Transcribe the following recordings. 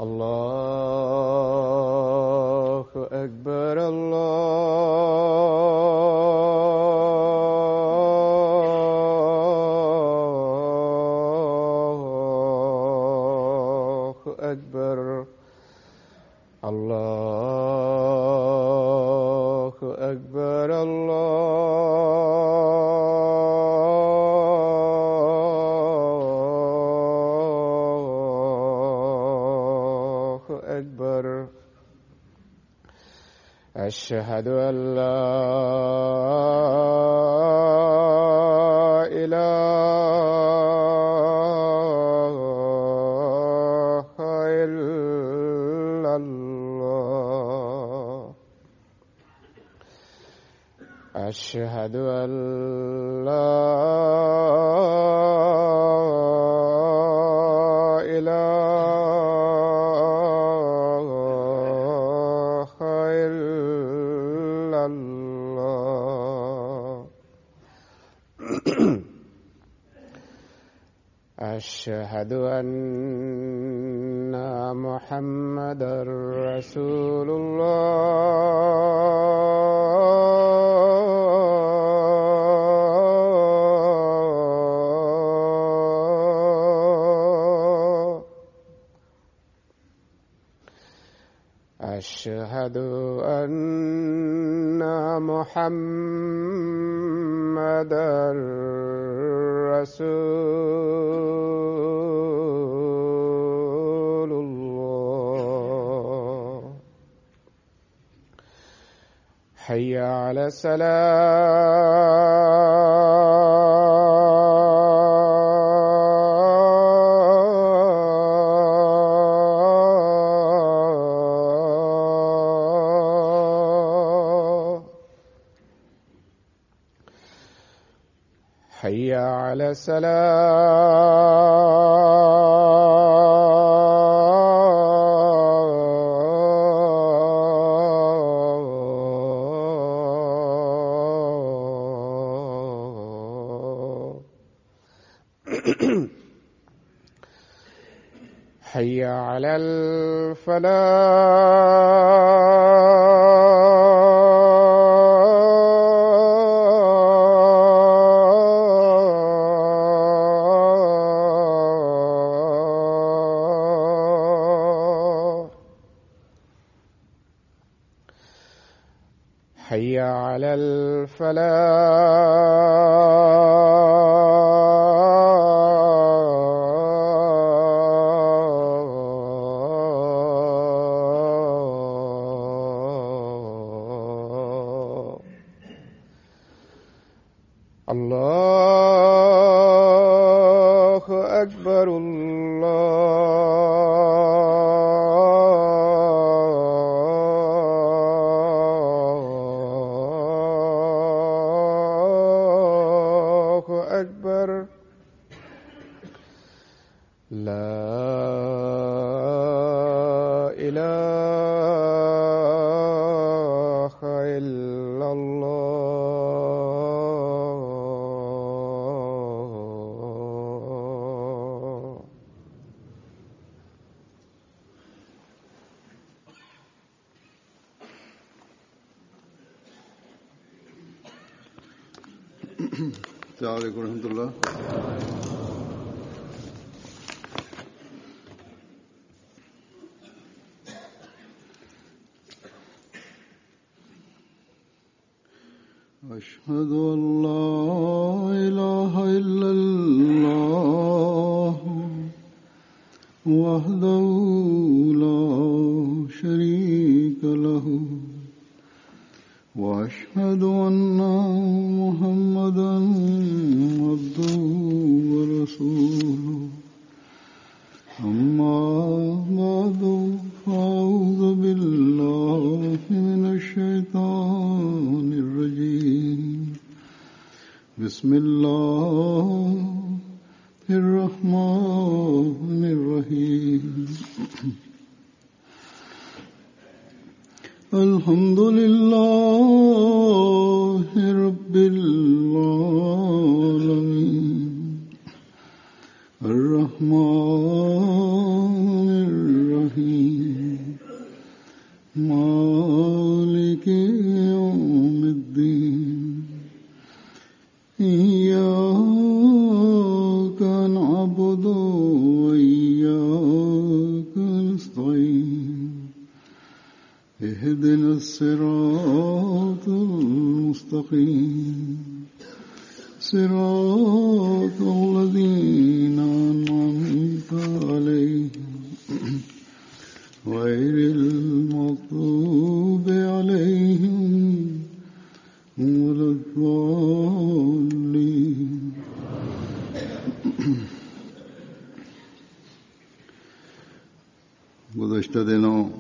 الله أكبر الله أكبر الله أكبر الله أكبر. أشهد أن لا إله إلا الله. أشهد أن لا إله إلا الله. أشهد أن محمدًا رسول الله. أشهد أن محمدًا رسول الله. حي على الصلاة. حي على الصلاة. حي على الفلاح. حي على الفلاح. الله أكبر الله أكبر. لا إله إلا الله. السلام عليكم ورحمة الله. أشهد أن لا إله إلا الله وحده لا شريك له وأشهد أن محمدًا عبده ورسوله. أما بعد فأعوذ بالله من الشيطان الرجيم. بسم الله الرحمن الرحيم. الحمد لله رب العالمين الرحمن الرحيم مالك يوم الدين إياك نعبد وإياك نستعين اهدنا الصراط المستقيم صراط الذين أنعمت عليهم غير المغضوب عليهم ولا الضالين. Guzashta dinov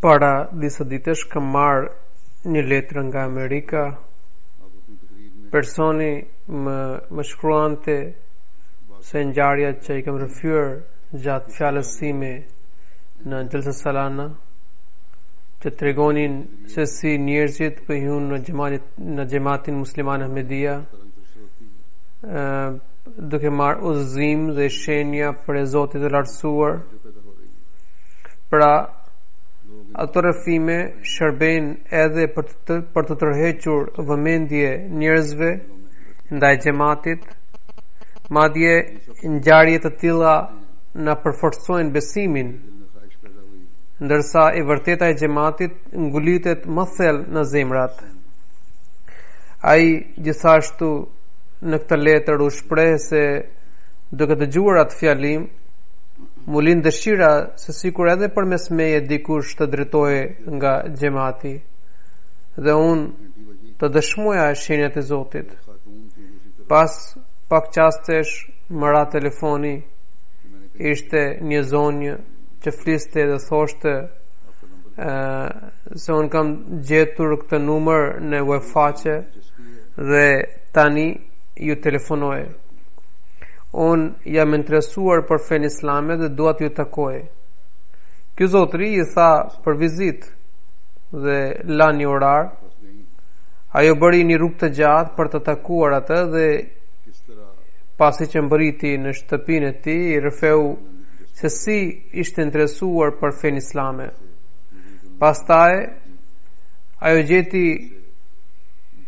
Para disa ditësh kam marrë një letër nga Amerika. Personi më shkruante se ngjarjet që i kam rrëfyer gjatë fjalës sime në Gjelsa Salana, që tregonin se si njerëzit po hyn në xhamatin musliman Ahmedia, duke marrë udhëzim dhe shenja për e Zotit të lartësuar. Pra, ato rrëfime shërben edhe për të tërhequr vëmendje njerëzve ndaj xhamatit, madje ngjarje të tilla na përforcojnë besimin, ndërsa e vërteta e xhamatit ngulitet më thellë në zemrat. Ai gjithashtu në këtë letër u shpreh se duke dëgjuar atë fjalim, mu lind dëshira se sikur edhe përmes meje dikush të drejtohej nga xhamati dhe unë të dëshmoja shenjat e Zotit. Pas pak qastesh më ra telefoni. Ishte një zonjë që fliste dhe thoshte se unë kam gjetur këtë numër në webfaqe dhe tani ju telefonoj. Unë jam interesuar për fen islame dhe dua t'ju takoj. Ky zotëri i tha për vizit dhe la një orar. Ajo bëri një rrugë të gjatë për të takuar atë dhe pasi që mbëriti në shtëpinë e tij, i rrëfeu se si ishte interesuar për fen islame. Pastaj ajo gjeti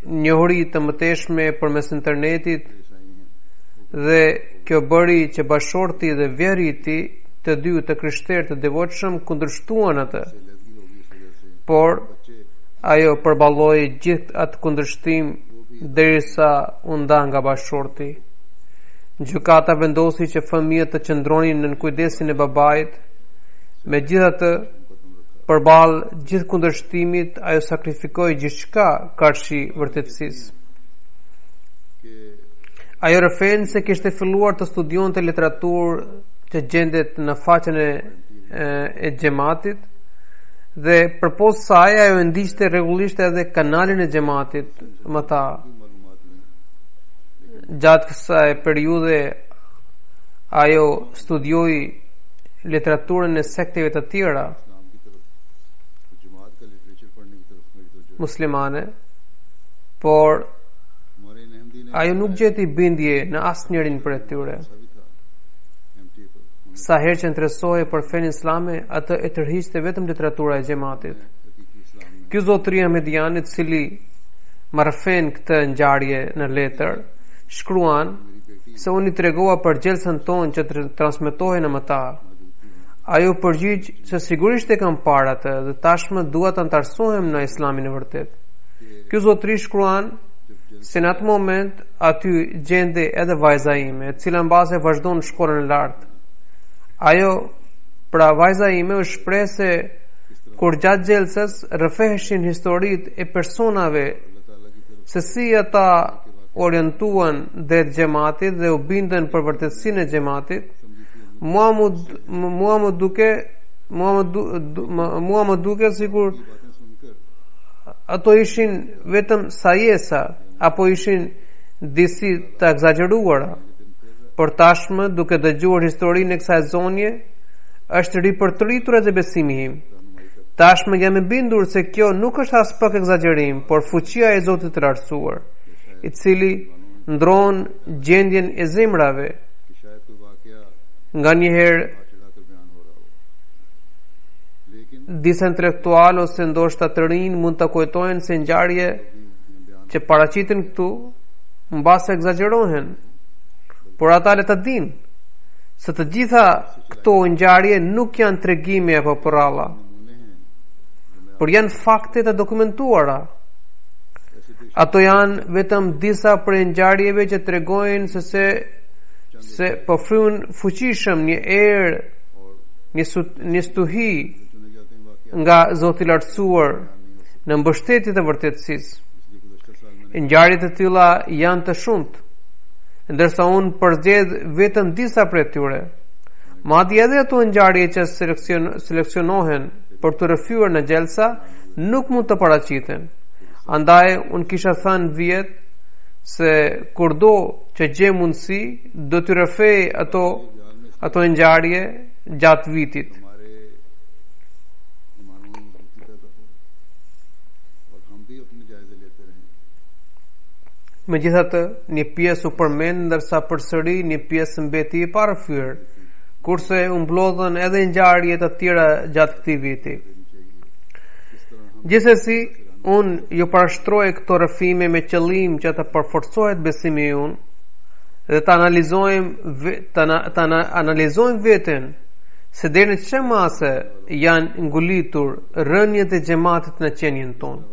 njohuri të mëteshme përmes internetit dhe kjo bëri që bashorti dhe vjeri i tij, të dy të krishterë të devotshëm, kundërshtuan atë. Por ajo përballoi gjithë atë kundërshtim derisa u nda nga bashorti. Gjykata vendosi që fëmijët të qëndronin në kujdesin e babait. Megjithatë, përballë gjithë kundërshtimit, ajo sakrifikoi gjithçka karshi vërtetësisë. Ajo rëfen se kishte filluar të studionte literaturë që gjendet në faqen e xhamatit dhe përpos saj ajo ndiqte rregullisht edhe kanalin e xhamatit më ta. Gjatë kësaj periudhe ajo studioi literaturën e sekteve të tjera muslimane, por ajo nuk gjeti bindje në asnjërin prej tyre. Sa herë që interesohej për fen islame, atë e tërhiqte vetëm literatura e xhamatit. Ky zotëri ahmedian, i cili marrfen këtë ngjarje në letër, shkruan se unë i tregova për gjelsën tonë që transmetohej në mëta. Ajo përgjigj se sigurisht e kam parë atë dhe tashmë dua të antarësohem në islamin e vërtet. Ky zotëri shkruan se në atë moment aty gjende edhe vajza ime, e cila mbase vazhdon shkollën e lartë. Ajo, pra vajza ime, u shpreh se kur gjatë gjelsës rrëfeheshin historitë e personave se si ata orientuan drejt xhamatit dhe u bindën për vërtetësinë e xhamatit. Mua më duke sikur ato ishin vetëm sajesa apo ishin disi të egzageruara. Por tashmë, duke dëgjuar historinë e kësaj zonje, është ripërtritur edhe besimi im. Tashmë jam e bindur se kjo nuk është as pak egzagerim, por fuqia e Zotit të lartësuar, i cili ndron gjendjen e zemrave. Nga njëherë disa intelektual ose ndoshta të rinj mund të kujtojnë se ngjarje që paraqiten këtu mbase egzagerohen, por ata le të dinë se të gjitha këto ngjarje nuk janë tregime apo porralla, por janë fakte të dokumentuara. Ato janë vetëm disa prej ngjarjeve që tregojnë se po fryn fuqishëm një erë, një stuhi nga Zoti i Lartësuar në mbështetje të vërtetësisë. Ngjarjet e tilla janë të shumtë, ndërsa unë përzgjedh vetëm disa prej tyre. Madje edhe ato ngjarje që seleksionohen për të rrëfyer në gjelsa nuk mund të paraqiten. Andaj unë kisha thënë vjet se kurdo që gjej mundësi do të rrëfej ato ngjarje gjatë vitit. Megjithatë, një pjesë u përmend, ndërsa përsëri një pjesë mbeti e parafyer, kurse u mblodhen edhe ngjarje të tjera gjatë këtij viti. Gjithsesi, unë ju parashtroj këto rrëfime me qëllim që të përforcohet besimi ynë dhe të analizojmë veten se deri në çfarë mase janë ngulitur rënjet e xhamatit në qenien tonë.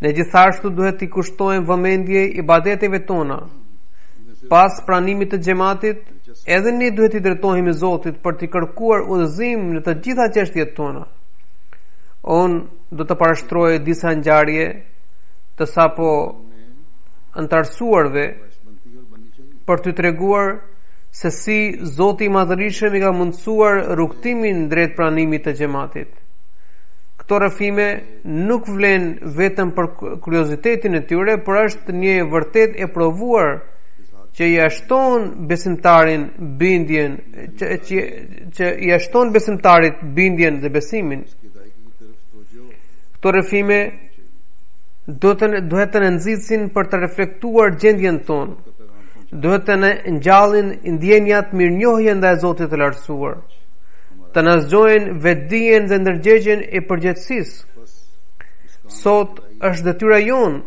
Ne gjithashtu duhet t'i kushtojmë vëmendje ibadeteve tona. Pas pranimit të xhamatit, edhe ne duhet t'i drejtohemi Zotit për t'i kërkuar udhëzim në të gjitha çështjet tona. Unë do të parashtroj disa ngjarje të sapo antarësuarve për t'u treguar se si Zoti i Madhërisëm i ka mundsuar rrugtimin drejt pranimit të xhamatit. Këto rrëfime nuk vlen vetëm për kuriozitetin e tyre, por është një vërtet e provuar që i ashton besimtarin bindjen, që i ashton besimtarit bindjen dhe besimin. Këto rrëfime duhet të në nxisin për të reflektuar gjendjen tonë, duhet të në ngjallin ndjenjat mirënjohje ndaj Zotit të Lartësuar, të na zgjojnë vetdijen dhe ndërgjegjen e përgjegjësisë. Sot është detyra jonë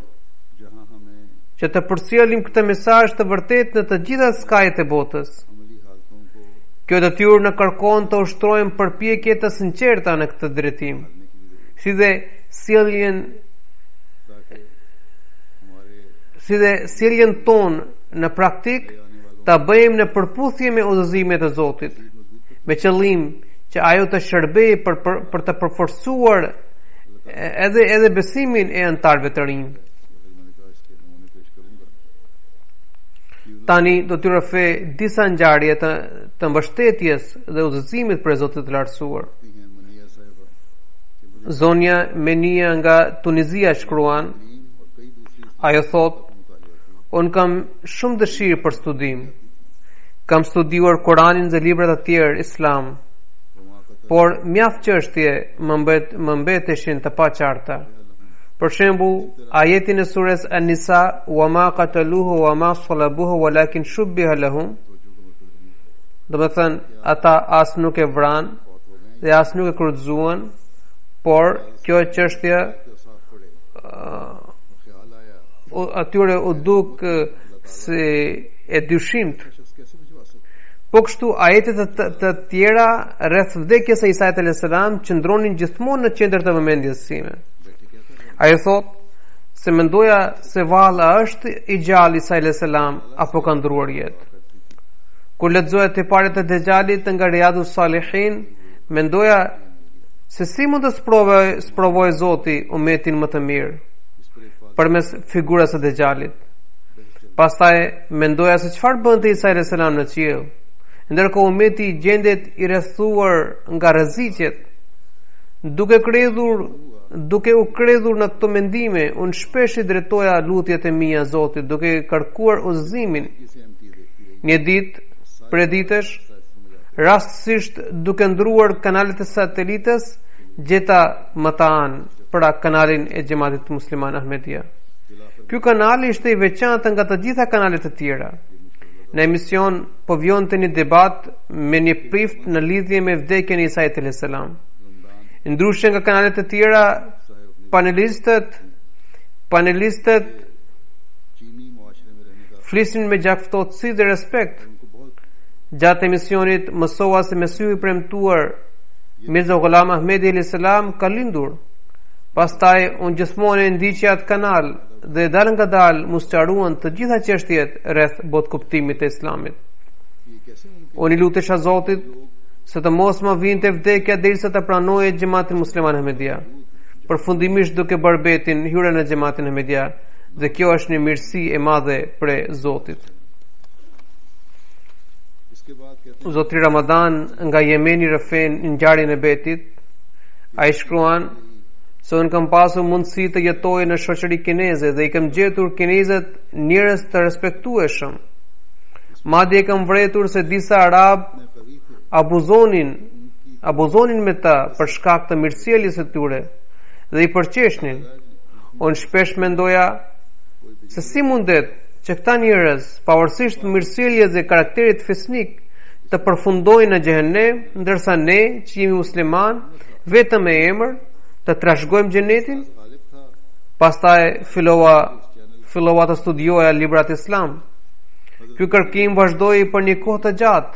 që të përcjellim këtë mesazh të vërtetë në të gjitha skajet e botës. Kjo detyrë na kërkon të ushtrojmë përpjekje të sinqerta në këtë drejtim, si dhe sjelljen tonë në praktik ta bëjmë në përputhje me udhëzimet e Zotit, me qëllim që ajo të shërbejë për të përforcuar edhe besimin e antarëve të rinj. Tani do t'ju rrëfej disa ngjarje të mbështetjes dhe udhëzimit për Zotin të Lartësuar. Zonja Menia nga Tunizia shkruan, ajo thot: unë kam shumë dëshirë për studim. Kam studiuar Koranin dhe librat e tjerë islam, por mjaft çështje më mbeteshin të paqarta. Për shembull, ajetin e surës An-Nisa, wa ma qataluhu wa ma salabuhu walakin shubbiha lahum. Do të thënë, ata as nuk e vran dhe as nuk e kurrëzuan, por kjo çështje atyre u duk si e dyshimt. Po kështu ajetet të tjera rreth vdekjes së Isait alayhis salam qëndronin gjithmonë në qendër të vëmendjes sime. Ai thot se mendoja se valla është i gjallë Isa alayhis salam apo ka ndruar jetë. Kur lexoja te paret e Dejjalit nga Riyadus Salihin, mendoja se si mund të sprovoj Zoti umetin më të mirë përmes figurës së Dejjalit. Pastaj mendoja se çfarë bënte Isa alayhis salam në qiell, ndërkohë umeti gjendet i rrethuar nga rreziqet. Duke u kredhur në këto mendime, unë shpesh i drejtoja lutjet e mia Zotit, duke kërkuar udhëzimin. Një ditë, prej ditësh, rastësisht duke ndruar kanalet e satelitës, gjeta Mataan, pra kanalin e Xhamatit Musliman Ahmedia. Ky kanal ishte i veçantë nga të gjitha kanalet e tjera. Në emision po vjonte një debat me një prift në lidhje me vdekjen e Isait alayhis salam. Ndryshe nga kanalet e tjera, panelistët चीनी मुआशरे में रहने का flisin me gjaftësi dhe respekt. Gjatë emisionit mësova se Mesihu i premtuar Mirza Ghulam Ahmedi alayhis salam ka lindur. Pastaj unë gjithmonë e ndiqja atë kanal dhe dal nga dal musçaruan të gjitha çështjet rreth botkuptimit të Islamit. Unë i lutesha Zotit se të mos më vinte vdekja derisa të pranoje xhamatin musliman Ahmedia. Përfundimisht duke bërë betin hyrën në xhamatin Ahmedia, dhe kjo është një mirësi e madhe për Zotit. इसके बाद कहते Zotri Ramadan nga Jemeni rëfen në ngjarjen e betit. Ai shkruan se unë kam pasur mundësi të jetoj në shoqëri kineze dhe i kam gjetur kinezët njerëz të respektueshëm. Madje e kam vretur se disa arab abuzonin me ta për shkak të mirësjelljes së tyre dhe i përqeshnin. Unë shpesh mendoja se si mundet që këta njerëz, pavarësisht mirësjelljes dhe karakterit fesnik, të përfundojnë në xhehenem, ndërsa ne, që jemi musliman, vetëm me emër, të trashëgojmë xhenetin. Pastaj fillova të studioja librat islam. Ky kërkim vazhdoi për një kohë të gjatë.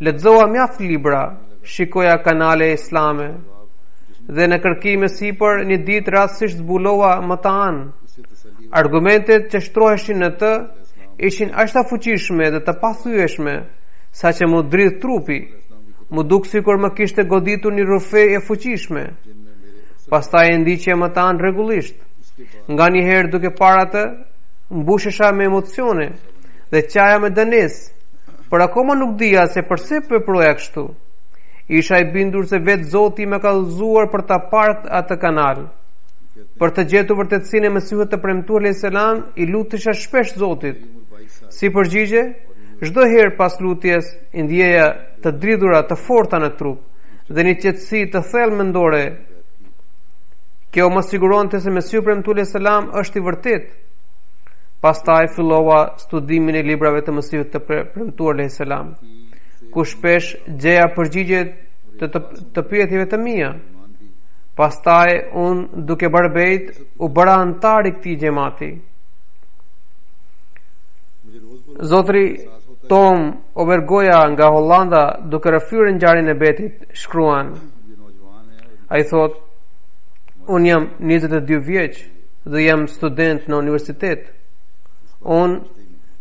Lexova mjaft libra, shikoja kanale islame dhe në kërkime sipër një ditë rastësisht zbulova më të anë. Argumentet që shtroheshin në të ishin aq të fuqishme dhe të pathyeshme saqë mu dridh trupi. Mu duk sikur më kishte goditur një rufe e fuqishme. Pastaj e ndiqja më të anë rregullisht. Nganjëherë duke parë atë, mbushesha me emocione dhe qaja me dënes, por akoma nuk dija se përse veproja kështu. Isha i bindur se vetë Zoti më ka udhëzuar për ta parë atë kanal. Për të gjetur vërtetësinë e Mesihut të premtuar alayhis salam, i lutesha shpesh Zotit. Si përgjigje, çdo herë pas lutjes, i ndjeja të dridhura të forta në trup dhe një qetësi të thellë mendore. Kjo më siguronte se Mesihu premtuar alayhis salam është i vërtetë. Pastaj fillova studimin e librave të Mesihut të premtuar alayhis salam, ku shpesh gjeja përgjigje të pyetjeve të mia. Pastaj unë duke bërë bejt u bëra antar i këtij xhamati. Zotri Tom Overgoja nga Hollanda, duke rrëfyer ngjarjen e betit, shkruan. Ai thot: unë jam 22 vjeç dhe jam student në universitet. Unë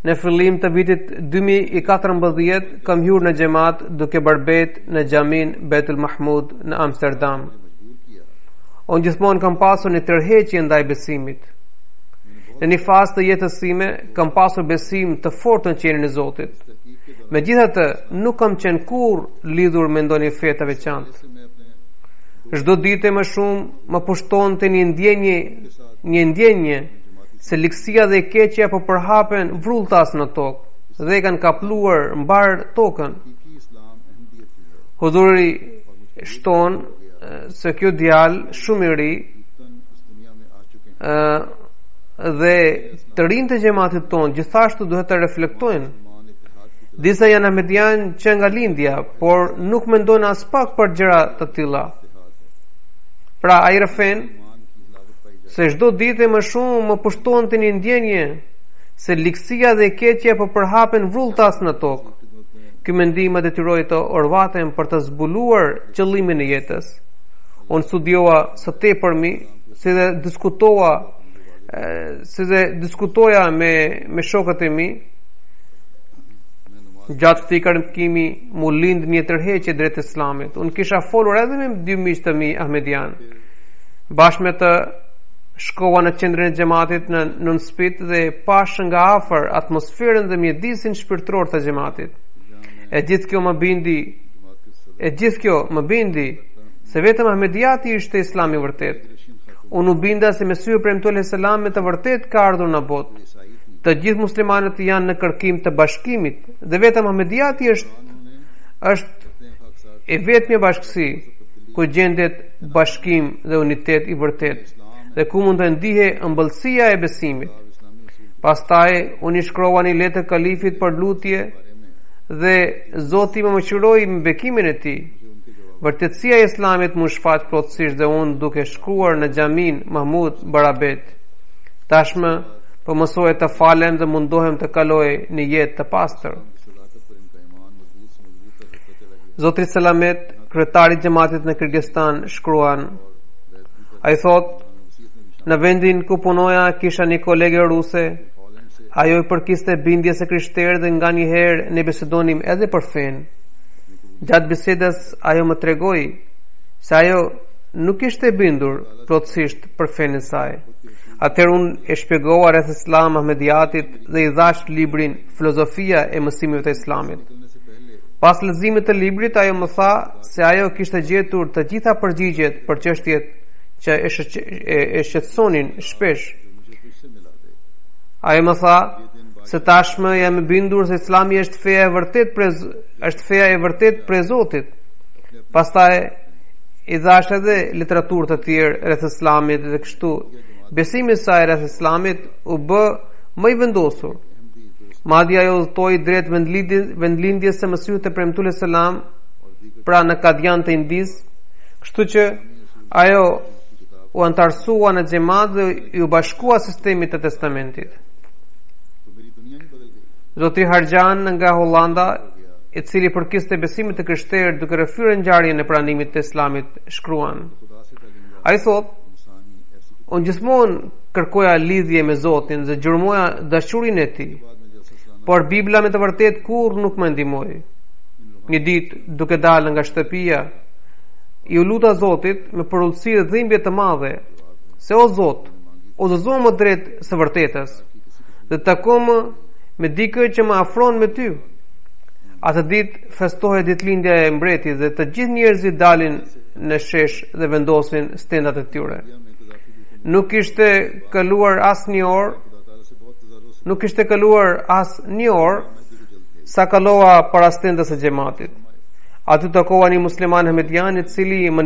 në fillim të vitit 2014 kam hyrë në xhamat duke bërë bet në xhamin Betul Mahmud në Amsterdam. Unë gjithmonë kam pasur një tërheqje ndaj besimit. Në një fazë të jetës sime kam pasur besim të fortë në qenien e Zotit. Megjithatë, nuk kam qenë kurrë lidhur me ndonjë fe të veçantë. Çdo ditë më shumë më pushtonte një ndjenje se likësia dhe e keqja po përhapen vrulltas në tokë dhe kanë kapluar mbar tokën. Huzuri shton se kjo djalë shumë i ri dhe të rinjtë të xhamatit ton gjithashtu duhet të reflektojnë. Disa janë ahmedian që nga lindja, por nuk mendojnë as pak për gjëra të tilla. Pra ai rëfen se çdo ditë më shumë më pushtonte një ndjenje se likësia dhe e keqja po përhapen vrulltas në tokë. Ky mendim më detyroi të orvatem për të zbuluar qëllimin e jetës. Unë studiova së tepërmi, si dhe diskutoja me shokët e mi. Gjatë këtij kërkimi mu lind një tërheqje drejt Islamit. Unë kisha folur edhe me dy miq të mi ahmedian. Bashkë me të shkova në qendrën e xhamatit në Nunspit dhe pash nga afër atmosferën dhe mjedisin shpirtëror të xhamatit. E gjithë kjo më bindi se vetëm ahmediati ishte Islami vërtet. Unë u binda se Mesihu premtuar alayhis salam me të vërtet ka ardhur në botë. Të gjithë muslimanët janë në kërkim të bashkimit dhe vetëm ahmediati është e vetmja bashkësi ku gjendet bashkim dhe unitet i vërtet dhe ku mund të ndihe ëmbëlsia e besimit. Pastaj unë i shkrova një letër kalifit për lutje dhe Zoti më mëshiroi me bekimin e tij. Vërtetësia e Islamit më shfaq plotësisht dhe unë duke shkruar në xhamin Mahmud Barabet. Tashmë po mësoj të falem dhe mundohem të kaloj një jetë të pastër. Zotri Selamet, kryetari i xhamatit në Kirgistan, shkruan: ai thot, në vendin ku punoja kisha një kolege ruse. Ajo i përkiste bindjes së krishterë dhe nga një herë ne bisedonim edhe për fen. Gjatë bisedës ajo më tregoi se ajo nuk ishte bindur plotësisht për fenë e saj. Atëherë unë e shpjegova rreth Islam Ahmediatit dhe i dhash librin Filozofia e mësimeve të Islamit. Pas leximit të librit ajo më tha se ajo kishte gjetur të gjitha përgjigjet për çështjet që e shqetësonin shpesh. Ajo më tha se tashmë jam e bindur se Islami është feja e vërtet prej Zotit. Pastaj i dhash edhe literaturë të tjerë rreth Islamit dhe kështu besimi i saj rreth Islamit u bë më i vendosur. Madje ajo udhtoi drejt vendlindjes së Mesihut të premtuar selam pra në Kadian të Indis, kështu që ajo u antarësua në xhamat dhe u bashkua sistemit të testamentit. Zoti Harjan nga Hollanda, i cili përkiste besimit të krishterë duke rrëfyer ngjarjen e pranimit të Islamit, shkruan: ai thot, unë gjithmonë kërkoja lidhje me Zotin dhe gjurmoja dashurinë e tij, por Bibla me të vërtet kur nuk më ndihmoi. Një ditë, duke dalë nga shtëpia, i u luta Zotit me përullësi dhe dhimbje të madhe, se o Zot, udhëzo më drejt së vërtetës dhe tako më me dikë që më afron me ty. Atë ditë festohej ditëlindja e mbretit dhe të gjithë njerëzit dalin në shesh dhe vendosin stendat e tyre. Nuk kishte kaluar as një orë sa kalova para stendës së xhamatit. Aty takova një musliman ahmedian i cili më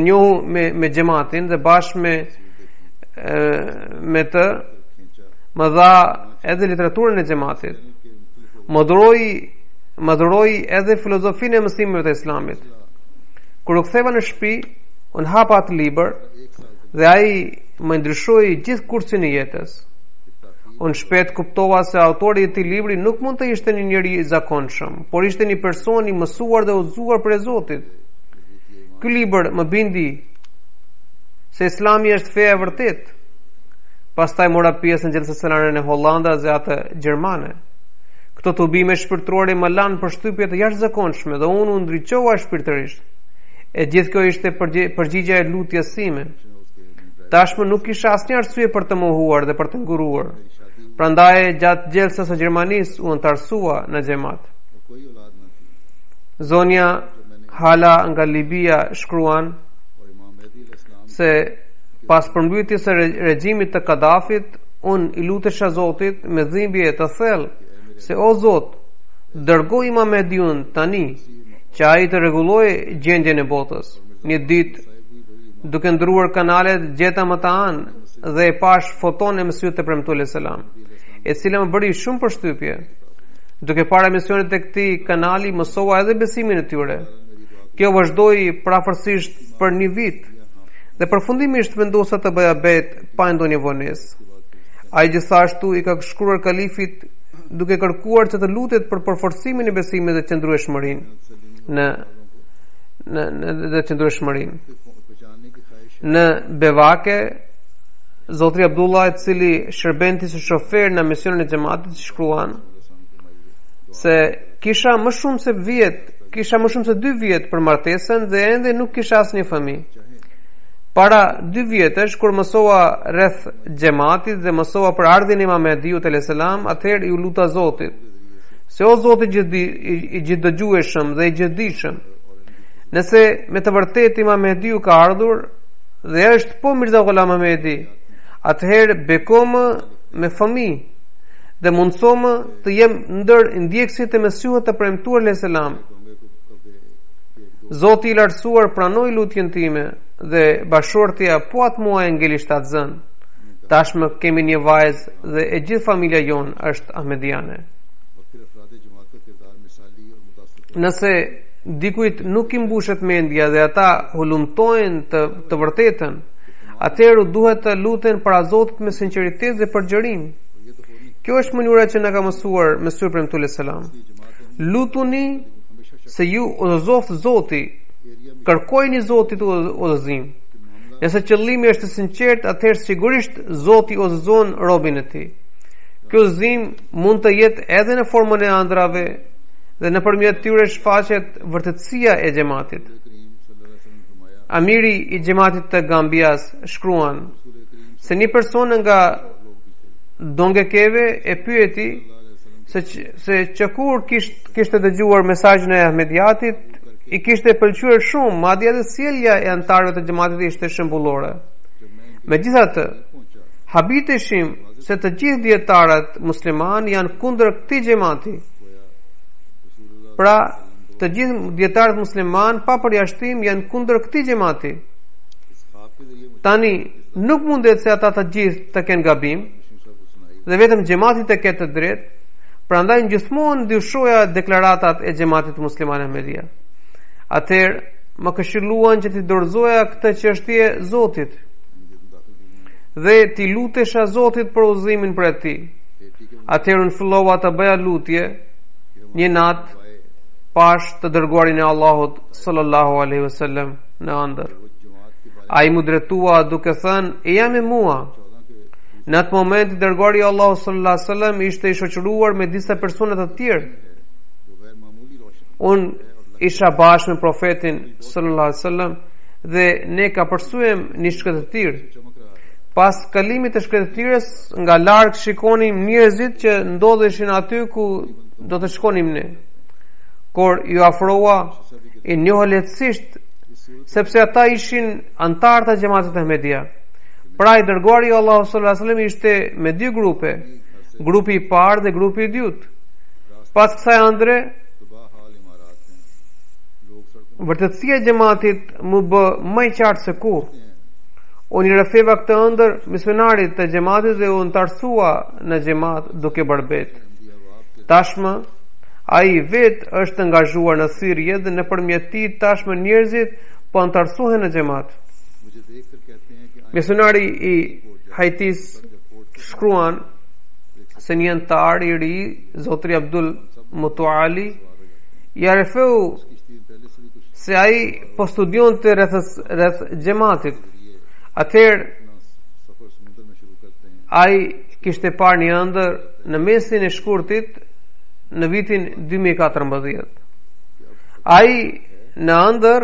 njohu me xhamatin dhe bashkë me të më dha edhe literaturën e xhamatit. Më dhuroi edhe filozofinë e mësimeve të Islamit. Kur u ktheva në shtëpi, unë hapa atë libër dhe ai më ndryshoi gjithë kursin e jetës. Unë shpejt kuptova se autori i këtij libri nuk mund të ishte një njeri i zakonshëm, por ishte një person i mësuar dhe udhëzuar prej Zotit. Ky libër më bindi se Islami është feja e vërtetë. Pastaj mora pjesë në gjelsësënare në Hollanda dhe atë gjermane. Këto tubime shpirtërore më lanë për shtypje të jashtëzakonshme dhe unë u ndriçova shpirtërisht. E gjithë kjo ishte përgjigja e lutjes sime. Tashmë nuk kisha asnjë arsye për të mohuar dhe për të nguruar. Prandaj gjatë gjelsës së Gjermanisë u antarësua në xhamat. Zonja Hala nga Libia shkruan se pas përmbytjes së regjimit të Kadafit, unë i lutesha Zotit me dhimbje të thellë se o Zot, dërgoj Imam Mehdiun tani që ai të rregullojë gjendjen e botës. Një ditë, duke ndruar kanalet, gjeta më të anë dhe e pash foton e Mesihut të premtuar selam, e cila më bëri shumë përshtypje. Duke parë emisionet e këtij kanali, mësova edhe besimin e tyre. Kjo vazhdoi prafërsisht për një vit dhe përfundimisht vendosa të bëja bet pa ndonjë vonesë. Ai gjithashtu i ka shkruar kalifit duke kërkuar që të lutet për përforcimin e besimit dhe qëndrueshmërinë në qëndrueshmërinë. Në Bevake, Zotri Abdullah, i cili shërbenti si shofer në misionin e xhamatit, shkruan se kisha më shumë se 2 vjet për martesën dhe ende nuk kisha asnjë fëmijë. Para 2 vjetësh, kur mësova rreth xhamatit dhe mësova për ardhin e Imam Mehdiut alayhis salam, atëherë i luta Zotit se o Zoti i gjithdëgjueshëm dhe i gjithdijshëm, nëse me të vërtetë Imam Mehdiu ka ardhur dhe është po Mirza Ghulam Ahmedi, atëherë bekomë me fëmijë dhe mundsomë të jem ndër ndjekësit e Mesihut të premtuar alayhis salam. Zoti i lartësuar pranoi lutjen time dhe bashortja po atë muaj ngeli 7 zën. Tashmë kemi një vajzë dhe e gjithë familja jonë është ahmediane. Nëse dikujt nuk i mbushet mendja dhe ata hulumtojnë të vërtetën, atëherë duhet të luten para Zotit me sinqeritet dhe përgjërim. Kjo është mënyra që na ka mësuar Mesih premtues selam. Lutuni se ju udhëzoft Zoti, kërkojini Zotit udhëzim. Nëse qëllimi është i sinqert, atëherë sigurisht Zoti udhëzon robën e tij. Ky udhëzim mund të jetë edhe në formën e ëndrave dhe nëpërmjet tyre shfaqet vërtetësia e xhamatit. Amiri i xhamatit të Gambias shkruan se një person nga Dongekeve e pyeti se që kur kishte dëgjuar mesazhin e Ahmediatit, i kishte pëlqyer shumë, madje edhe sjellja e anëtarëve të xhamatit ishte shembullore. Megjithatë, habiteshim se të gjithë dietarët musliman janë kundër këtij xhamati. Pra, të gjithë dietarët musliman pa përjashtim janë kundër këtij xhamati. Tani nuk mundet se ata të gjithë të kenë gabim dhe vetëm xhamati të ketë të drejtë. Prandaj gjithmonë ndryshoja deklaratat e xhamatit musliman Ahmedia. Atëherë më këshilluan që t'i dorëzoja këtë çështje Zotit dhe t'i lutesha Zotit për udhëzimin për ti. Atëherë unë fillova të bëja lutje një natë pash të dërguarin e Allahut sallallahu alaihi wasallam në ëndër. Ai më drejtua duke thënë: "E jam me mua." Në atë moment i dërguari i Allahut sallallahu alaihi wasallam ishte i shoqëruar me disa persona të tjerë. Unë isha bashkë me profetin sallallahu alaihi wasallam dhe ne ka përsyem një shkretëtir. Pas kalimit të shkretëtirës, nga larg shikonim njerëzit që ndodheshin aty ku do të shkonim ne. Kur ju afroa, i njoha lehtësisht sepse ata ishin antarë të xhamatit Ahmedia. Pra i dërguari i Allahut sallallahu alaihi wasallam ishte me dy grupe, grupi i parë dhe grupi i dytë. Pas kësaj ëndre, vërtetësia e xhamatit më bë më e qartë se kur. Unë i rrëfeva këtë ëndër misionarit të xhamatit dhe unë tarsua në xhamat duke bërë bet. Tashmë ai vet është angazhuar në thirrje dhe nëpërmjet tij tashmë njerëzit po antarësohen në xhamat. Misionari i Haitis shkruan se një antar i ri, Zotri Abdul Mutuali, ja refeu se ai po studionte rreth xhamatit. Atëherë ai kishte parë një ëndër në mesin e shkurtit në vitin 2014. Ai në ëndër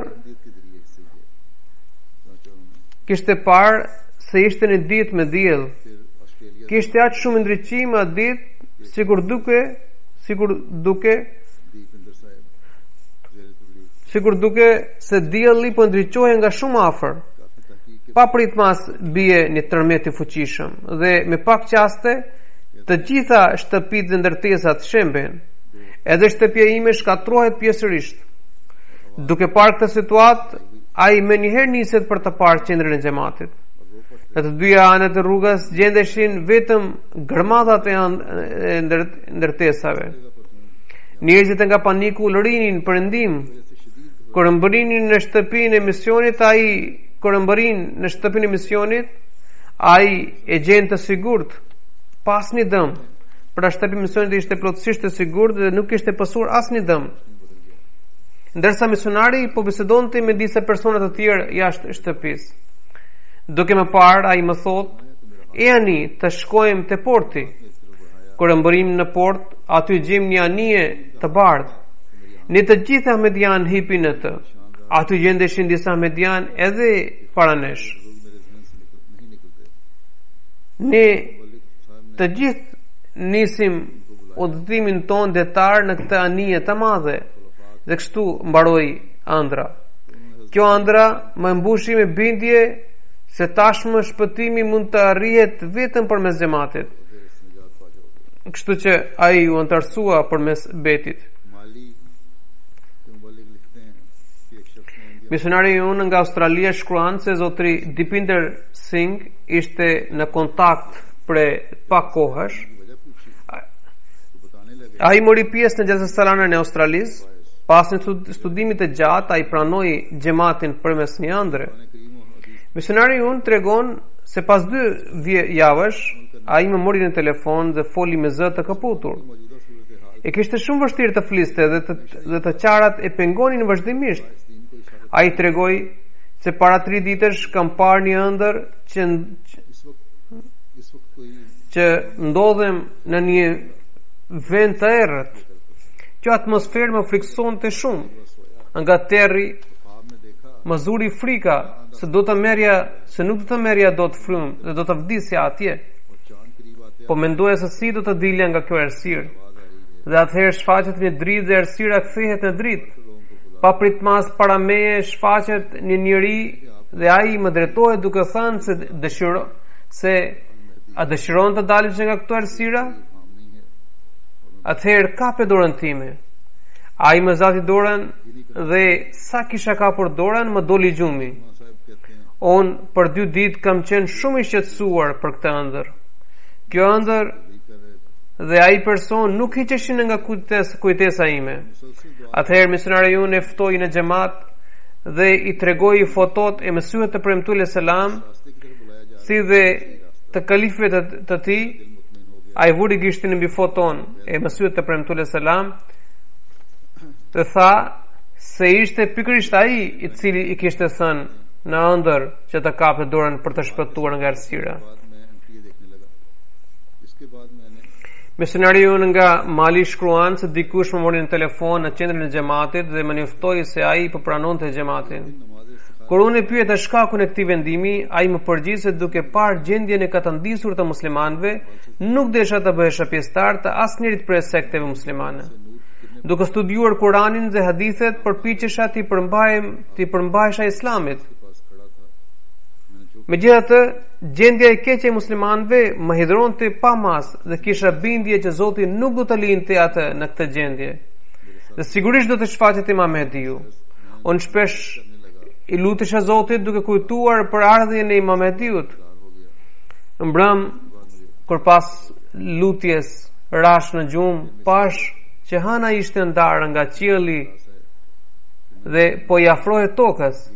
kishte parë se ishte një ditë me diell. Kishte aq shumë ndriçim atë ditë, sikur duke se dielli po ndriçohej nga shumë afër. Pa pritmas bie një tërmet i fuqishëm dhe me pak qaste të gjitha shtëpitë dhe ndërtesat shemben. Edhe shtëpia ime shkatërrohet pjesërisht. Duke parë këtë situatë, ai më njëherë niset për të parë qendrën e xhamatit. Në të dyja anët e rrugës gjendeshin vetëm gërmatat e ndërtesave. Njerëzit nga paniku lërinin për ndim. Kur mbërinin në shtëpinë e misionit, ai e gjen të sigurt, pas një dëm. Pra shtëpi e misionit ishte plotësisht e sigurt dhe nuk ishte pasur asnjë dëm. Ndërsa misionari po bisedonte me disa persona të tjerë jashtë shtëpisë. Duke më parë, ai më thotë: "E ani, të shkojmë te porti." Kur mbërim në port, aty gjejmë një anije të bardhë. Ne të gjithë Ahmedian hipin në të. Aty gjendeshin disa Ahmedian edhe para nesh. Ne të gjithë nisim udhëtimin ton detar në këtë anije të madhe dhe kështu mbaroi ëndra. Kjo ëndra më mbushi me bindje se tashmë shpëtimi mund të arrihet vetëm përmes xhamatit. Kështu që ai u antarsua përmes betit. Misionari unë nga Australia shkruan se Zotri Dipinder Singh ishte në kontakt për pak kohësh. Ai mori pjesë në gjasë salanën e Australisë, Pas një studimit të gjatë, ai pranoi xhamatin përmes një ëndre. Misionari unë tregon se pas 2 javësh ai më mori në telefon dhe foli me zë të kaputur. E kishte shumë vështirë të fliste dhe të qarat e pengonin vazhdimisht. Ai tregoi se para 3 ditësh kam parë një ëndër që ndodhem në një vend të errët. Kjo atmosferë më friksonte shumë. Nga terri më zuri frika se nuk do të merja dot frymë dhe do të vdisja atje. Po mendoja se si do të dilja nga kjo errësirë. Dhe atëherë shfaqet një dritë dhe errësira kthehet në dritë. Pa pritmas para meje shfaqet një njeri dhe ai më drejtohet duke thënë se a dëshiron të dalësh nga këto errësira? Atëherë kape dorën time. Ai më zati dorën dhe sa kisha kapur dorën më doli gjumi. Unë për 2 ditë kam qenë shumë i shqetësuar për këtë ëndër. Kjo ëndër dhe ai person nuk hiqeshin nga kujtesa ime. Atëherë misionari unë e ftoi në xhamat dhe i tregoi fotot e Mesihut të premtuar selam, si dhe të kalifëve të tij. Ai vuri gishtin mbi foton e Mesihut të premtuar selam dhe tha se ishte pikërisht ai i cili i kishte thënë në ëndër që të kapte dorën për të shpëtuar nga errësira. Misionariu nga Mali shkruan se dikush më mori në telefon në qendrën e xhamatit dhe më njoftoi se ai po pranonte xhamatin. Kur unë e pyeta shkakun e këtij vendimi, ai më përgjigje duke parë gjendjen e katëndisur të muslimanëve, nuk desha të bëhesha pjesëtar të asnjërit prej sekteve muslimane. Duke studiuar Kur'anin dhe hadithet, përpiqesha ti përmbajsha Islamit. Megjithatë, gjendja e keqe e muslimanëve më hidhronte pa mas dhe kisha bindje që Zoti nuk do të linte atë në këtë gjendje. Dhe sigurisht do të shfaqet Imam Mehdiu. Unë shpesh i lutesha Zotit duke kujtuar për ardhjen e Imam Mehdiut. Mbrëm, kur pas lutjes rash në gjumë, pash që hëna ishte ndarë nga qielli dhe po i afrohej tokës.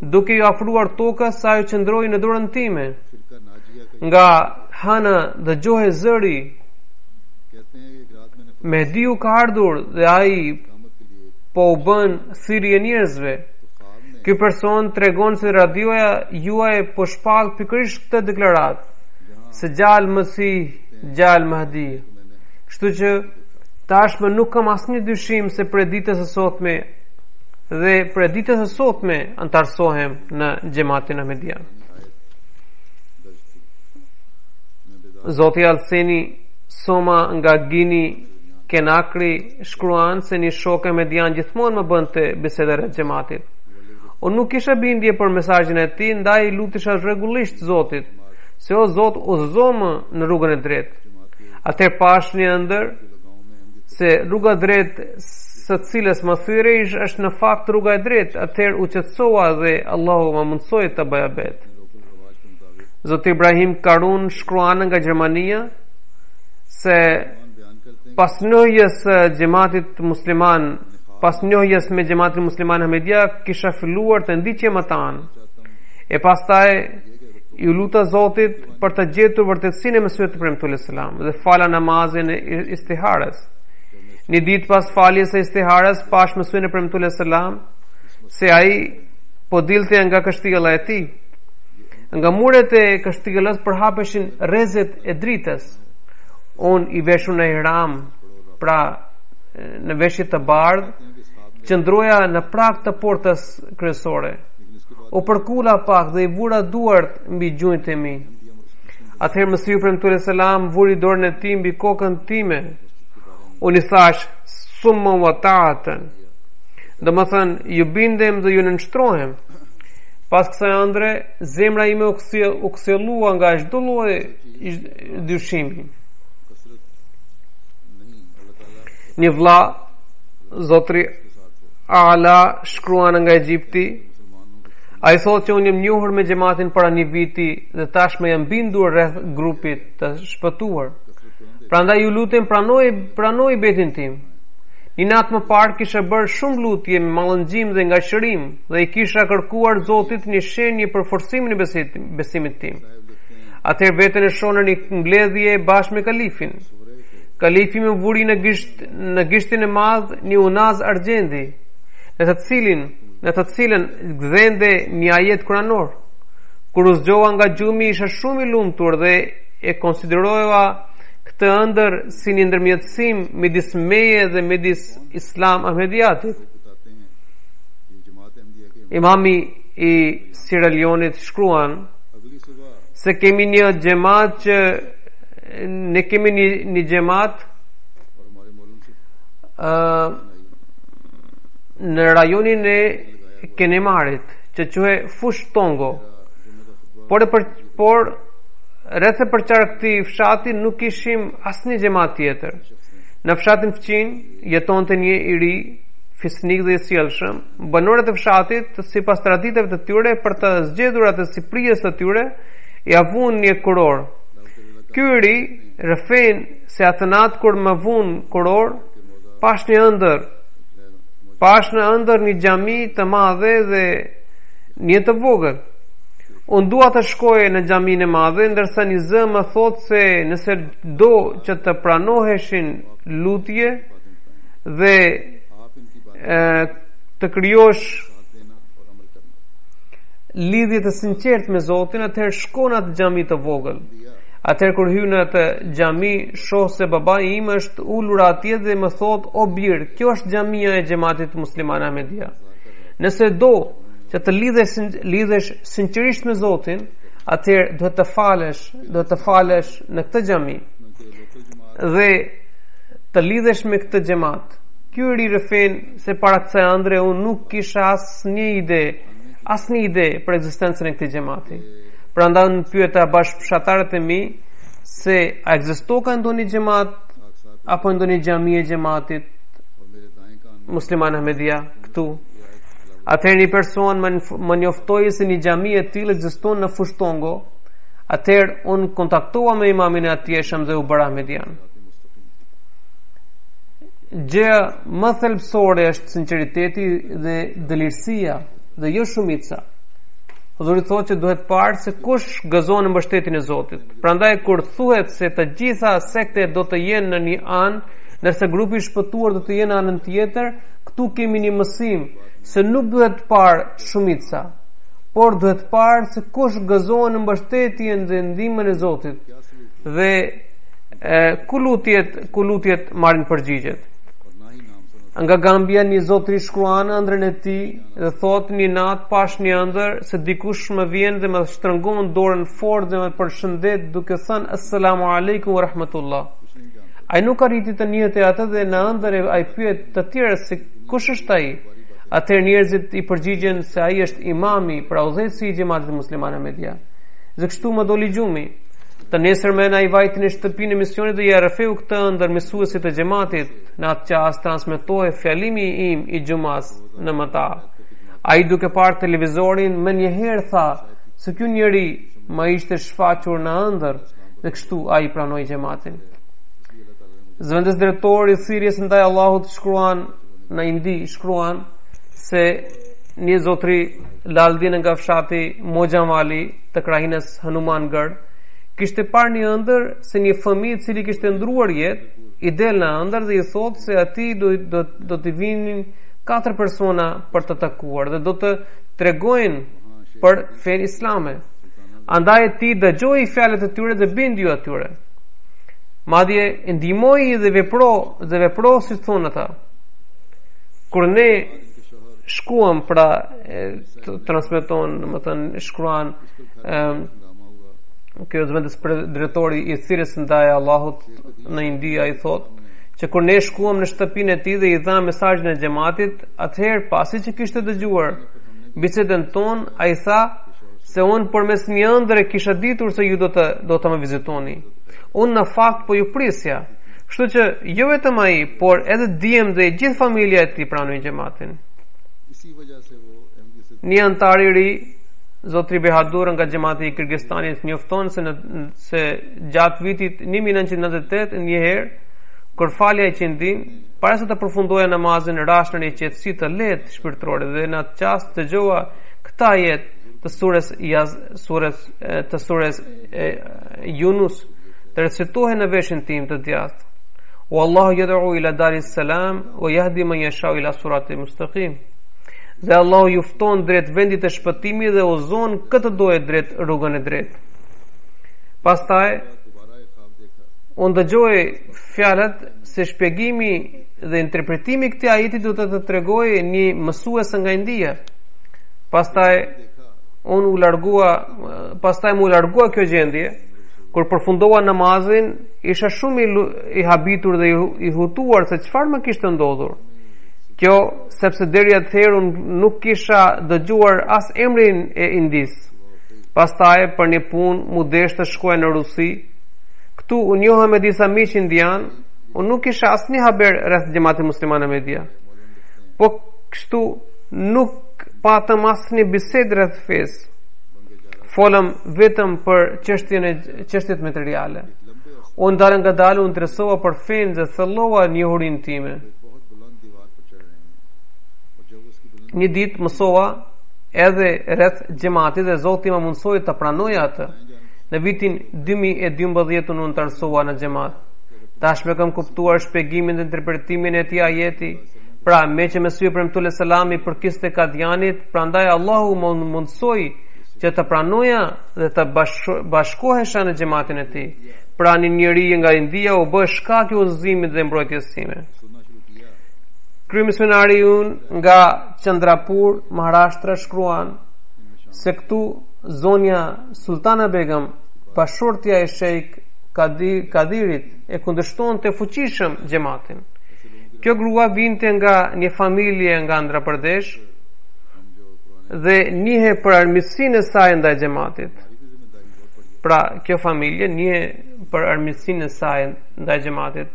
Duke i afruar tokës, ajo qëndroi në dorën time. Nga hëna dëgjohej zëri. Mehdiu ka ardhur dhe ai po u bën thirrje njerëzve. Ky person tregon se radioja juaj po shpall pikërisht këtë deklaratë, se gjallë Mesih, gjallë Mahdi. Kështu që tashmë nuk kam asnjë dyshim se për ditës së sotme dhe për ditës së sotme antarsohem në xhamatin ahmedian. Zoti Alseni Soma nga Gini Kenakri shkruan se një shok ahmedian gjithmonë më bënte biseda rreth xhamatit. Unë nuk kisha bindje për mesazhin e tij, ndaj lutesha rregullisht Zotit, se o Zot udhëzo më në rrugën e drejtë. Atëherë pash një ëndër se rruga e drejtë së cilës më thyrësh është në fakt rruga e drejtë. Atëherë u qetësova dhe Allahu më mundsoi të bëja bet. Zoti Ibrahim Karun shkruan nga Gjermania se pas njohjes xhamatit musliman, pas njohjes me xhamatin musliman Ahmedia, kisha filluar të ndiqje më tan. E pastaj ju luta Zotit për të gjetur vërtetësinë e Mesihut të premtuar selam dhe fala namazin e istiharës. Një ditë pas faljes së istiharës, pash Mesihun e premtuar selam se ai po dilte nga kështjella e tij. Nga muret e kështjellës përhapeshin rrezet e dritës. Unë i veshur në ihram, pra në veshje të bardhë, qëndroja në prag të portës kryesore. U përkula pak dhe i vura duart mbi gjunjët e mi. Atëherë Mesihu premtuar selam vuri dorën e tij mbi kokën time. Unë i thash summa wa ta'atan. Domethënë ju bindem dhe ju nënshtrohem. Pas kësaj ëndre, zemra ime u kthjellua nga çdo lloj dyshimi. Një vlla, Zotri Ala, shkruan nga Egjipti, ai thotë që unë jam njohur me xhamatin para një viti dhe tashmë jam bindur rreth grupit të shpëtuar. Prandaj ju lutem pranoj betin tim. Një natë më parë kisha bërë shumë lutje me mallëngjim dhe nga shërim dhe I kisha kërkuar Zotit një shenjë për forcimin e besimit tim. Atëherë veten e shoh në një mbledhje bashkë me kalifin. Kalifi më vuri në gishtin e madh një unaz argjendi, në të cilën gdhende një ajet kuranor. Kur u zgjova nga gjumi isha shumë I lumtur dhe e konsiderova këtë ëndër si një ndërmjetësim midis meje dhe midis Islam Ahmediatit. Imami I Sierra Leone shkruan se kemi një xhamat që ne kemi një xhamat në rajonin e Kenemarit që quhe Fush Tongo, por rreth e përqarë këtij fshati nuk kishim asnjë xhamat tjetër. Në fshatin Fqin jetonte një I ri fisnik dhe I sjellshëm. Banorët e fshatit, sipas traditave të tyre, për të zgjedhur atë si prijes të tyre, ja vun një kuror. Ky I ri rrëfen se atë natë kur më vun kuror, pash në ëndër një xhami të madhe dhe një të vogël. Unë dua të shkoje në xhamin e madhe, ndërsa një zë më thot se nëse do që të pranoheshin lutje dhe të krijosh lidhje të sinqertë me Zotin, atëherë shko në atë xhami të vogël. Atëherë kur hyn në atë xhami, shoh se babai im është ulur atje dhe më thot: "O bir, kjo është xhamia e xhamatit musliman Ahmedia. Nëse do që të lidhesh sinqerisht me Zotin, atëherë duhet të falesh në këtë xhami dhe të lidhesh me këtë xhamat." Ky I ri rrëfen se para kësaj ëndre unë nuk kisha asnjë ide për ekzistencën e këtij xhamati. Prandaj unë pyeta bashkëfshatarët e mi se a ekziston ka ndonjë xhamat apo ndonjë xhami e xhamatit musliman Ahmedia këtu. Atëherë një person më njoftoi se një xhami e tillë ekziston në Fush Tongo. Atëherë unë kontaktova me imamin e atjeshëm dhe u bëra Ahmedian. Gjëja më thelbësore është sinqeriteti dhe dëlirësia dhe jo shumica. Hudhuri thotë që duhet parë se kush gëzon në mbështetjen e Zotit. Prandaj kur thuhet se të gjitha sektet do të jenë në një anë, ndërsa grupi I shpëtuar do të jenë në anën tjetër, këtu kemi një mësim se nuk duhet parë shumica, por duhet parë se kush gëzon në mbështetjen dhe ndihmën e Zotit dhe ku lutjet marrin përgjigjet. Nga Gambia një zotëri shkruan ëndrën e tij dhe thotë një natë pash një ëndër se dikush më vjen dhe më shtrëngon dorën fort dhe më përshëndet duke thënë assalamu alaikum wa rahmatullah. Ai nuk arriti të njihte atë dhe në ëndër ai pyet të tjerë se kush është ai. Atëherë njerëzit I përgjigjen se ai është imami pra udhëheqësi I xhamatit musliman Ahmedia. Dhe kështu më doli gjumi. Të nesërmen ai vajti në shtëpinë e misionit dhe ja rrëfeu këtë ëndër mësuesit e xhamatit. Në atë qas transmetohej fjalimi im I xumas në mëta. Ai duke parë televizorin më njëherë tha se ky njeri më ishte shfaqur në ëndër dhe kështu ai pranoi xhamatin. Zëvendës drejtori I thirrjes ndaj Allahut shkruan në Indi se një zotri Laldin nga fshati Mojanvali të krahinës Hanumangarh kishte parë një ëndër se një fëmijë I cili kishte ndruar jetë I del në ëndër dhe I thotë se atij do të vinin 4 persona për të takuar dhe do të tregojnë për fenë islame. Andaj ti dëgjoi fjalët e tyre dhe bindju atyre. Madje ndihmoi dhe vepro si thonë ata. Kur ne shkuam pra transmeton, domethënë shkruan kjo zëvendës drejtori I thirrjes ndaj Allahut në India I thotë që kur ne shkuam në shtëpinë e tij dhe I dha mesazhin e xhamatit, atëherë pasi që kishte dëgjuar bisedën tonë, ai tha se unë përmes një ëndre kisha ditur se ju do të më vizitoni. Unë në fakt po ju prisja. Kështu që jo vetëm ai, por edhe djem dhe gjithë familja e tij pranoi xhamatin. Një antar I ri Zotri Behadur nga xhamati I Kirgistanit njofton se gjatë vitit 1998 një herë kur falja i qindin, para se të përfundoja namazin, rash në një qetësi të lehtë shpirtërore dhe në atë çast dëgjova këtë ajet të surës Yunus të recitohen në veshin tim të djathtë. Wallahu yad'u ila daris salam wa yahdi man yasha'u ila siratin mustaqim. Dhe Allahu ju fton drejt vendit të shpëtimit dhe udhëzon këtë doje drejt rrugën e drejtë. Pastaj unë dëgjoj fjalët se shpjegimi dhe interpretimi i këtij ajeti do të tregojë një mësues nga India. Pastaj unë u largua kjo gjendje. Kur përfundova namazin, isha shumë i habitur dhe i hutuar se çfarë më kishte ndodhur. Kjo sepse deri atëherë unë nuk kisha dëgjuar as emrin e Indis. Pastaj për një punë mu desh të shkoja në Rusi. Këtu u njoha me disa miq indian, unë nuk kisha asnjë haber rreth xhamatit musliman në media. Po kështu nuk patëm asnjë bisedë rreth fesë. Folëm vetëm për çështjet materiale. Unë dalë nga dalë u interesova për fenë dhe thellova njohurinë time. Një ditë mësova edhe rreth xhamatit dhe Zoti më mundsoi të pranoj atë. Në vitin 2012 unë ndërsova në xhamat. Tashmë kam kuptuar shpjegimin dhe interpretimin e këtij ajeti. Pra, me që Mesih premtule selami për kiste Kadianit, prandaj Allahu më mundsoi që të pranoja dhe të bashkohesha në xhamatin e tij. Pra një njeri nga India u bë shkak i udhëzimit dhe mbrojtjes time. Kryemisionari unë nga Chandrapur, Maharashtra shkruan se këtu zonja Sultana Begum, pashortja e Sheikh Kadirit, e kundërshtonte fuqishëm xhamatin. Kjo grua vinte nga një familje nga Andhra Pradesh dhe njihe për armiqsinë e saj ndaj xhamatit. Pra, kjo familje njihe për armiqsinë e saj ndaj xhamatit.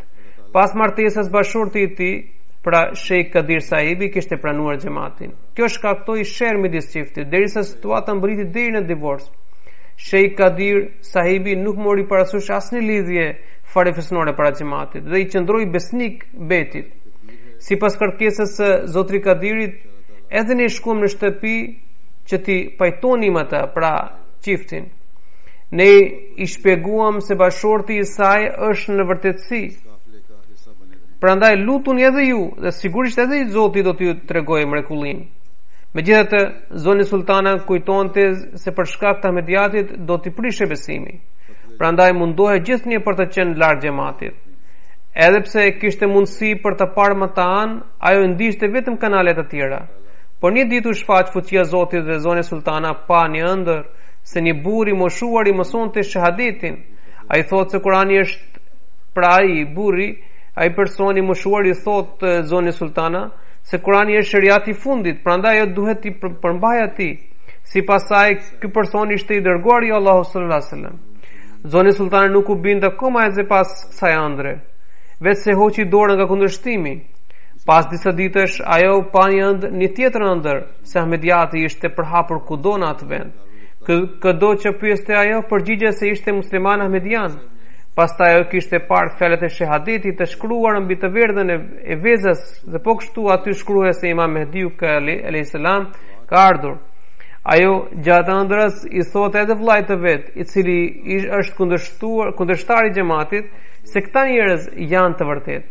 Pas martesës bashorti i tij, pra Sheikh Kadir Sahibi, kishte pranuar xhamatin. Kjo shkaktoi sherr midis çiftit, derisa situata mbriti deri në divorc. Sheikh Kadir Sahibi nuk mori parasysh asnjë lidhje farefisnore para xhamatit dhe i qëndroi besnik betit. Sipas kërkesës së Zotrit Kadirit, edhe ne shkuam në shtëpi që ti pajtonim ata, pra çiftin. Ne i shpjeguam se bashorti i saj është në vërtetësi. Prandaj lutuni edhe ju dhe sigurisht edhe i Zoti do t'ju tregojë mrekullinë. Megjithatë, zoni Sultana kujtonte se për shkak të Ahmediatit do t'i prishe besimi. Prandaj mundohej gjithnjë për të qenë larg xhamatit. Edhe pse kishte mundësi për të parë më të anë, ajo ndiqte vetëm kanale të tjera. Por një ditë u shfaq fuqia e Zotit dhe zoni Sultana pa një ëndër se një burr i moshuar i mësonte shahadetin. Ai thotë se Kurani është pra ai burri, ai personi moshuar i thotë zoni Sultana se Kurani është shariati i fundit, prandaj ajo duhet t'i përmbajë atij. Sipas saj, ky person ishte i dërguari i Allahut sallallahu alaihi wasallam. Zoni Sultana nuk u bindë akoma edhe pas kësaj ëndre, vetë se hoqi dorën nga kundërshtimi. Pas disa ditësh, ajo pa një tjetër ëndër, se Ahmediati ishte përhapur kudo në atë vend. Këdo që pyeste ajo, përgjigje se ishte musliman Ahmedian. Pastaj ajo kishte parë fjalët e shahadetit të shkruar mbi të verdhën e vezës dhe po kështu aty shkruhej se Imam Mehdiu alayhis salam ka ardhur. Ajo gjatë ëndrës i thotë edhe vllajt të vet, i cili është kundërshtar i xhamatit, se këta njerëz janë të vërtetë.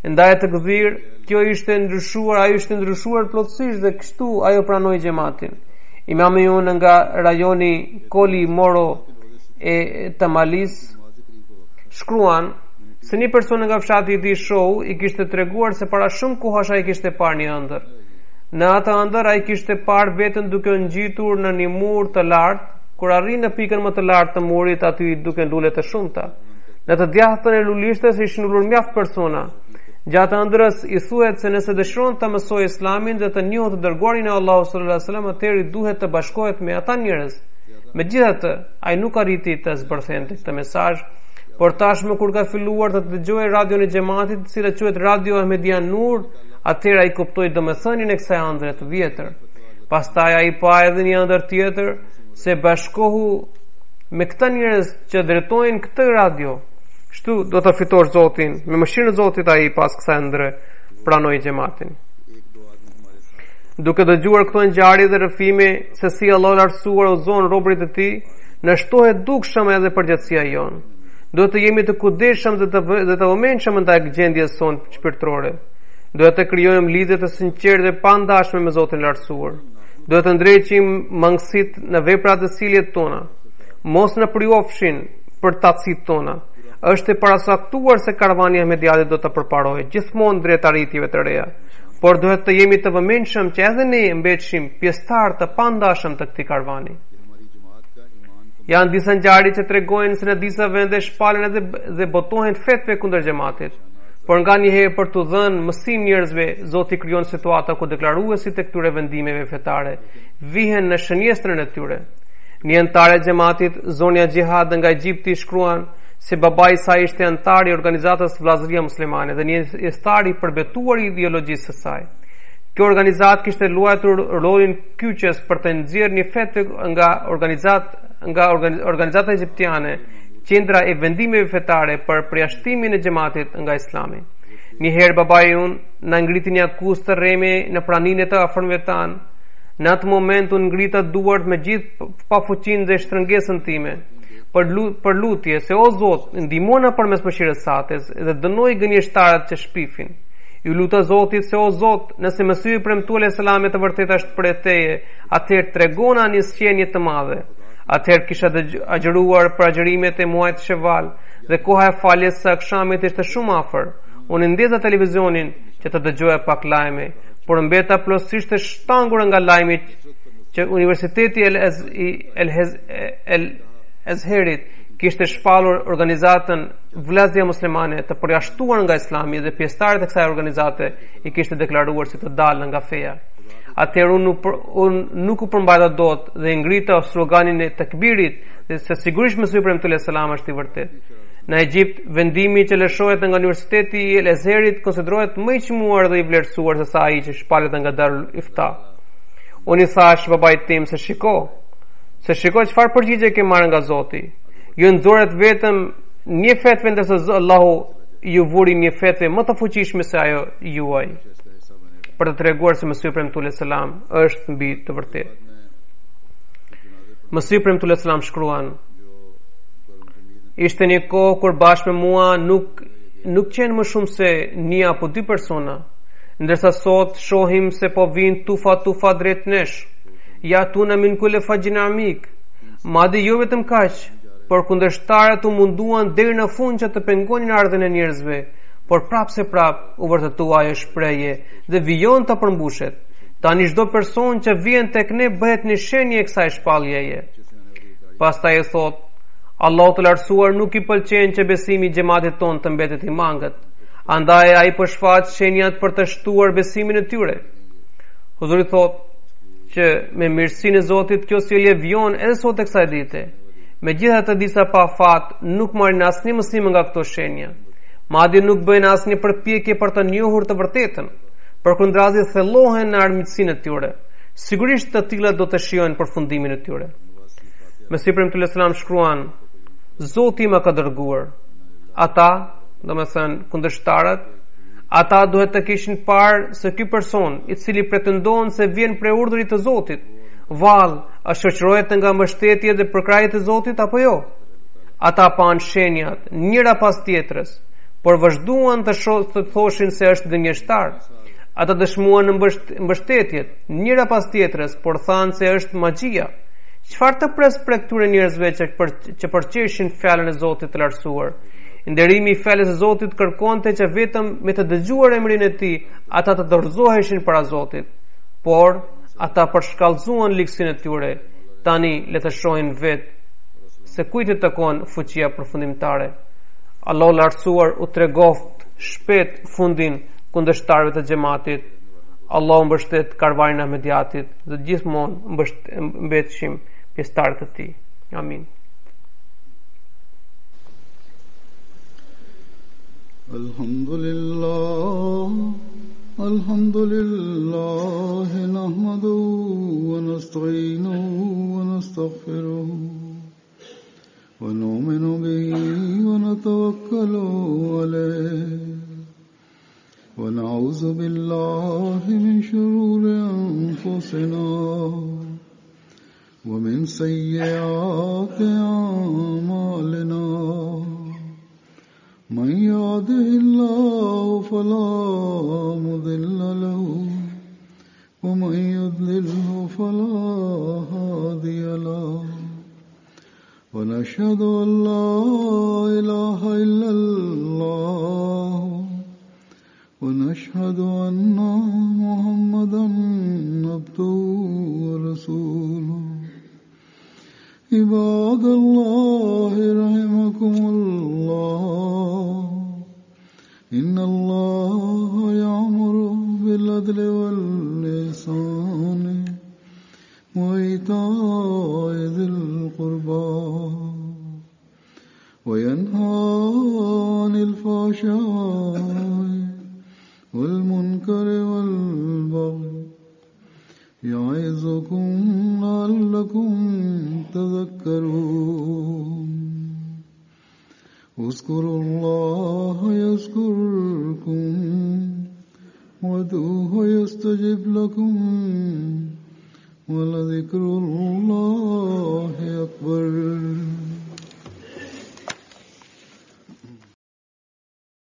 Ndaj të gdhir, kjo ishte ndryshuar, ajo ishte ndryshuar plotësisht dhe kështu ajo pranoi xhamatin. Imami jonë nga rajoni Koli Moro e Tamalis shkruan se një person nga fshati i tij show i kishte treguar se para shumë kohash ai kishte parë një ëndër. Në atë ëndër ai kishte parë veten duke ngjitur në një mur të lartë, kur arri në pikën më të lartë të murit aty duke ndulë të shumta. Në të djathtën e lulishtes ishin ulur mjaft persona. Gjatë ëndrës i thuhet se nëse dëshiron të mësojë Islamin dhe të njohë të dërguarin e Allahut sallallahu alaihi wasallam, atëherë duhet të bashkohet me ata njerëz. Megjithatë, ai nuk arriti të zbërthente këtë mesazh, por tashmë kur ka filluar të dëgjojë radion e xhamatit, e cila quhet Radio Ahmedia Nur, atëherë ai kuptoi domethënien e kësaj ëndre të vjetër. Pastaj ai pa edhe një ëndër tjetër se bashkohu me këta njerëz që drejtojnë këtë radio. Kështu do ta fitosh Zotin, me mëshirën e Zotit ai pas kësaj ëndre pranoi xhamatin. Duke dëgjuar këto ngjarje dhe rrëfimi se si Allahu lartësuar udhëzon robërit e tij, në shtohet dukshëm edhe përgjegjësia jon. Duhet të jemi të kujdesshëm dhe të vëmendshëm ndaj gjendjes sonë shpirtërore. Duhet të krijojmë lidhje të sinqertë dhe pandashme me Zotin e lartësuar. Duhet të ndreqim mangësitë në veprat e sjelljes tona, mos na përjofshin për tatësitë tona. Është e parasaktuar se karavani Ahmediatit do të përparojë gjithmonë drejt arritjeve të reja, por duhet të jemi të vëmendshëm që edhe ne mbetshim pjesëtar të pandashëm të këtij karavani. Janë disa ngjarje që tregojnë se në disa vende shpalen edhe dhe botohen fetve kundër xhamatit. Por nga një herë për të dhënë mësim njerëzve, Zoti krijon situata ku deklaruesit e këtyre vendimeve fetare vihen në shënjestrën e tyre. Një anëtare e xhamatit, Zonja Xhihad nga Egjipti, shkruan se babai i saj ishte anëtar i organizatës Vllazëria Muslimane dhe një anëtar i përbetuar i ideologjisë së saj. Kjo organizatë kishte luajtur rolin kyçes për të nxjerrë një fetve nga organizata egjiptiane, qendra e vendimeve fetare për përjashtimin e xhamatit nga Islami. Një herë babai na ngriti një akuzë të rreme në praninë të afërmëve tan. Në atë moment unë ngrita duart me gjithë pafuqinë dhe shtrëngesën time për lutje se o Zot, ndihmona përmes mëshirës sate dhe dënoi gënjeshtarët që shpifin. Ju luta Zotit se o Zot, nëse Mesih premtuar selamit të vërtetë është për teje, atëherë tregona një sqenje të madhe. Atëherë kisha agjëruar për agjërimet e muajit Sheval dhe koha e faljes së akşamit ishte shumë afër. Unë ndjesa televizionin që të dëgjoja pak lajme, por mbeta plotësisht e shtangur nga lajmi që Universiteti El-Azherit kishte shpallur organizatën Vllazëria Muslimane të përjashtuar nga Islami dhe pjesëtarët e kësaj organizate i kishte deklaruar si të dalë nga feja. Atëherë unë nuk u përmbajta dot dhe ngrita sloganin e takbirit dhe se sigurisht Mesih premtuar selam është i vërtet. Në Egjipt, vendimi që lëshohet nga Universiteti i El-Azherit konsiderohet më i çmuar dhe i vlerësuar se sa ai që shpalet nga Darul Ifta. Unë i thash babait tim se shiko çfarë përgjigje ke marrë nga Zoti. Ju nxorët vetëm një fetve ndërsa Allahu ju vuri një fetve më të fuqishme se ajo juaj, për të treguar se Mesih premtuar selam është mbi të vërtetë. Mesih premtuar selam shkruan: ishte një kohë kur bashkë me mua nuk qenë më shumë se një apo dy persona, ndërsa sot shohim se po vinë tufa drejt nesh. Ja tuna min kulli fajjin amik. Madje jo vetëm kaq, por kundërshtarët u munduan deri në fund që të pengonin ardhen e njerëzve, por prapse u vërtetua ajo shprehje dhe vijon të përmbushet. Tani çdo person që vjen tek ne bëhet një shenjë e kësaj shpalljeje. Pastaj e thot: Allahu të lartësuar nuk i pëlqen që besimi i xhamatit ton të mbetet i mangët. Andaj ai po shfaq shenjat për të shtuar besimin e tyre. Huzuri thot që me mirësinë e Zotit kjo sjellje vjon edhe sot e kësaj dite. Megjithatë disa pa fat nuk marrin asnjë mësim nga këto shenja. Madje nuk bëjnë asnjë përpjekje për të njohur të vërtetën. Përkundrazi thellohen në armiqsinë e tyre. Sigurisht të tilla do të shijojnë përfundimin e tyre. Mesih premtuar selam shkruan: Zoti më ka dërguar. Ata, domethënë kundërshtarët, ata duhet të kishin parë se ky person i cili pretendon se vjen prej urdhrit të Zotit, vallë, a shoqërohet nga mbështetja dhe përkrahjet e Zotit apo jo? Ata pan shenjat njëra pas tjetrës, por vazhduan të thoshin se është gënjeshtar. Ata dëshmuan mbështetjet njëra pas tjetrës, por thanë se është magjia. Çfarë të pres për këtyre njerëzve që përqeshin fjalën e Zotit të lartësuar? Nderimi i fjalës së Zotit kërkonte që vetëm me të dëgjuar emrin e Tij ata të dorëzoheshin para Zotit, por ata përshkallëzuan ligësinë e tyre. Tani le të shohin vetë se kujt i takon fuqia përfundimtare. Allahu i lartësuar u tregoft shpejt fundin kundërshtarëve të xhamatit. Allahu mbështet karavanin e Ahmediatit dhe gjithmonë mbetshim pjesëtarët e tij. Amin. Alhamdulillah nahmaduhu wa nasta'inuhu wa nastaghfiruh wa nu'minu bihi wa natawakkal سيئات أعمالنا من يهده الله فلا مضل له ومن يضلله فلا هادي له ونشهد أن لا إله إلا الله ونشهد أن محمدا عبده ورسوله عباد الله رحمكم الله إن الله يأمر بالعدل والإحسان وإيتاء ذي القربى وينهى عن الفحشاء والمنكر والبغي يعظكم لعلكم تذكرون اذكروا الله يذكركم وادعوه يستجب لكم ولذكر الله